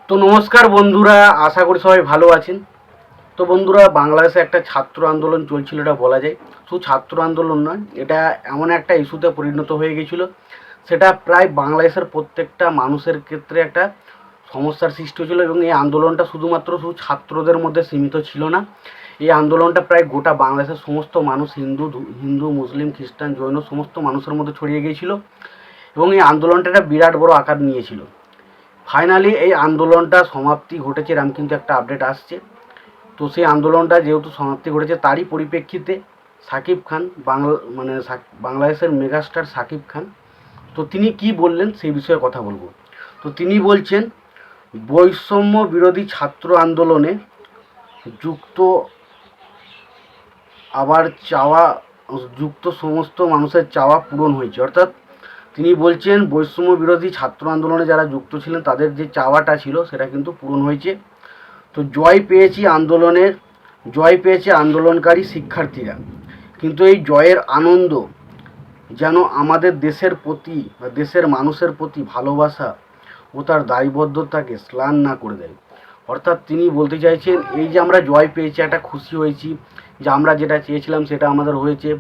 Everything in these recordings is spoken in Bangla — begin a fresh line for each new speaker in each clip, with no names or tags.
তো নমস্কার বন্ধুরা, আশা করি সবাই ভালো আছেন। তো বন্ধুরা, বাংলাদেশে একটা ছাত্র আন্দোলন চলছিল, এটা বলা যায়। শুধু ছাত্র আন্দোলন নয়, এটা এমন একটা ইস্যুতে পরিণত হয়ে গেছিল, সেটা প্রায় বাংলাদেশের প্রত্যেকটা মানুষের ক্ষেত্রে একটা সমস্যার সৃষ্টি হয়েছিল। এবং এই আন্দোলনটা শুধু ছাত্রদের মধ্যে সীমিত ছিল না, এই আন্দোলনটা প্রায় গোটা বাংলাদেশের সমস্ত মানুষ, হিন্দু মুসলিম খ্রিস্টান জৈন সমস্ত মানুষের মধ্যে ছড়িয়ে গিয়েছিল। এবং এই আন্দোলনটা একটা বিরাট বড় আকার নিয়েছিল। ফাইনালি এই আন্দোলনটা সমাপ্তি ঘটেছে, এরকম কিন্তু একটা আপডেট আসছে। তো সেই আন্দোলনটা যেহেতু সমাপ্তি ঘটেছে, তারই পরিপ্রেক্ষিতে সাকিব খান, বাংলাদেশের মেগাস্টার সাকিব খান, তো তিনি কি বললেন সেই বিষয়ে কথা বলবো। তো তিনি বলছেন, বৈষম্য বিরোধী ছাত্র আন্দোলনে যুক্ত আবার যুক্ত সমস্ত মানুষের চাওয়া পূরণ হয়েছে। অর্থাৎ তিনি বলছেন, বৈষম্য বিরোধী ছাত্র আন্দোলনে যারা যুক্ত ছিলেন তাদের যে চাওয়াটা ছিল সেটা কিন্তু পূরণ হয়েছে। তো জয় পেয়েছে আন্দোলনকারী শিক্ষার্থীরা। কিন্তু এই জয়ের আনন্দ যেন আমাদের দেশের প্রতি বা দেশের মানুষের প্রতি ভালোবাসা ও তার দায়বদ্ধতাকে স্লান না করে দেয়। অর্থাৎ তিনি বলতে চাইছেন, এই যে আমরা জয় পেয়েছি, একটা খুশি হয়েছি যে আমরা যেটা চেয়েছিলাম সেটা আমাদের হয়েছে,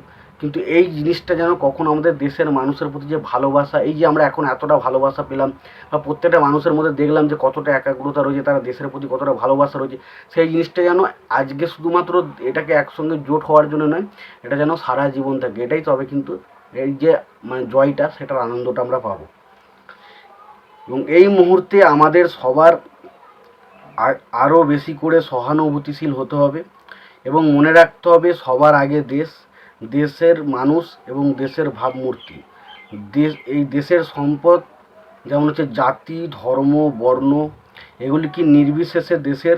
কিন্তু এই জিনিসটা যেন কখনো আমাদের দেশের মানুষের প্রতি যে ভালোবাসা, এই যে আমরা এখন এতটা ভালোবাসা পেলাম বা প্রত্যেকটা মানুষের মধ্যে দেখলাম যে কতটা একাগ্রতা রয়েছে, তারা দেশের প্রতি কতটা ভালোবাসা রয়েছে, সেই জিনিসটা যেন আজকে শুধুমাত্র এটাকে একসঙ্গে জোট হওয়ার জন্য নয়, এটা যেন সারা জীবন থাকে। এটাই তবে কিন্তু এই যে জয়টা, সেটার আনন্দটা আমরা পাবো। এবং এই মুহূর্তে আমাদের সবার আরও বেশি করে সহানুভূতিশীল হতে হবে এবং মনে রাখতে হবে, সবার আগে দেশের মানুষ এবং দেশের ভাবমূর্তি। এই দেশের সম্পদ যেমন হচ্ছে জাতি, ধর্ম, বর্ণ, এগুলি কি নির্বিশেষে দেশের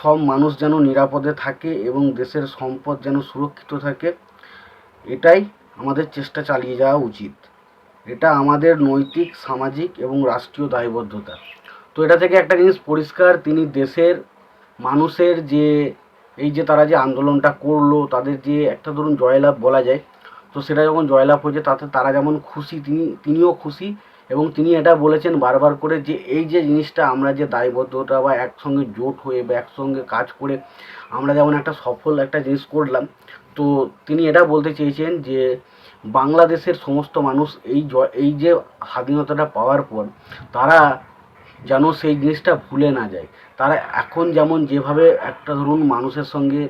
সব মানুষ যেন নিরাপদে থাকে এবং দেশের সম্পদ যেন সুরক্ষিত থাকে, এটাই আমাদের চেষ্টা চালিয়ে যাওয়া উচিত। এটা আমাদের নৈতিক, সামাজিক এবং রাষ্ট্রীয় দায়বদ্ধতা। তো এটা থেকে একটা জিনিস পরিষ্কার, তিনি দেশের মানুষের যে এই যে তারা যে আন্দোলনটা করলো, তাদের যে একটা ধরুন জয়লাভ বলা যায়, তো সেটা যখন জয়লাভ হয়েছে তাতে তারা যেমন খুশি, তিনিও খুশি। এবং তিনি এটা বলেছেন বারবার করে যে এই যে জিনিসটা আমরা যে দায়বদ্ধতা বা একসঙ্গে জোট হয়ে বা একসঙ্গে কাজ করে আমরা যেমন একটা সফল একটা জিনিস করলাম, তো তিনি এটা বলতে চেয়েছেন যে বাংলাদেশের সমস্ত মানুষ এই যে স্বাধীনতাটা পাওয়ার পর তারা যেন সেই জিনিসটা ভুলে না যায়। তারা এখন যেমন যেভাবে একটা ধরুন মানুষের সঙ্গে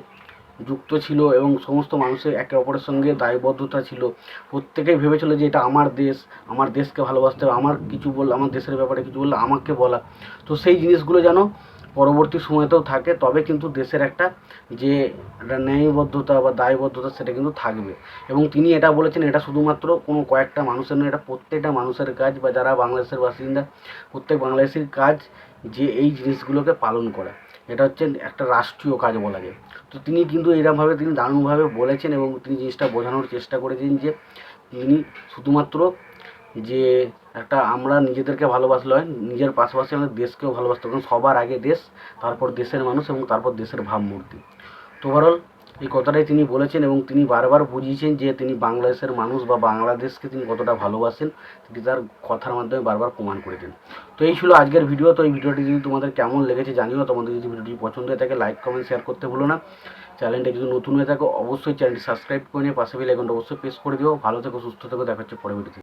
যুক্ত ছিল এবং সমস্ত মানুষের একে অপরের সঙ্গে দায়বদ্ধতা ছিল, প্রত্যেকেই ভেবেছিল যে এটা আমার দেশ, আমার দেশকে ভালোবাসতে হবে, আমার কিছু বললে, আমার দেশের ব্যাপারে কিছু বললে আমাকে বলা। তো সেই জিনিসগুলো যেন পরবর্তী সময়তেও থাকে, তবে কিন্তু দেশের একটা যে ন্যায়বদ্ধতা বা দায়বদ্ধতা সেটা কিন্তু থাকবে। এবং তিনি এটা বলেছেন, এটা শুধুমাত্র কোনো কয়েকটা মানুষের নয়, এটা প্রত্যেকটা মানুষের কাজ বা যারা বাংলাদেশের বাসিন্দা প্রত্যেক বাংলাদেশির কাজ যে এই জিনিসগুলোকে পালন করা। এটা হচ্ছে একটা রাষ্ট্রীয় কাজ বলা যায়। তো তিনি কিন্তু এরকমভাবে তিনি দারুণভাবে বলেছেন এবং তিনি জিনিসটা বোঝানোর চেষ্টা করেছেন যে তিনি শুধুমাত্র যে একটা আমরা নিজেদেরকে ভালোবাসলে হয়, নিজের পাশাপাশি আমাদের দেশকেও ভালোবাসতে হবে। সবার আগে দেশ, তারপর দেশের মানুষ এবং তারপর দেশের ভাবমূর্তি। তো ওভারঅল এই কথাটাই তিনি বলেছেন এবং তিনি বারবার বুঝিয়েছেন যে তিনি বাংলাদেশের মানুষ বা বাংলাদেশকে তিনি কতটা ভালোবাসেন, তিনি তার কথার মাধ্যমে বারবার প্রমাণ করে দেন। তো এই ছিল আজকের ভিডিও। তো এই ভিডিওটি যদি তোমাদের কেমন লেগেছে জানিও। তোমাদের যদি ভিডিওটি পছন্দ হয়ে থাকে লাইক কমেন্ট শেয়ার করতে ভুলো না। চ্যানেলটা যদি নতুন হয়ে থাকো অবশ্যই চ্যানেলটি সাবস্ক্রাইব করে নিয়ে পাশে বেল আইকনটা অবশ্যই প্রেস করে দিও। ভালো থেকো, সুস্থ থেকো, দেখা হচ্ছে পরে ভিডিওতে।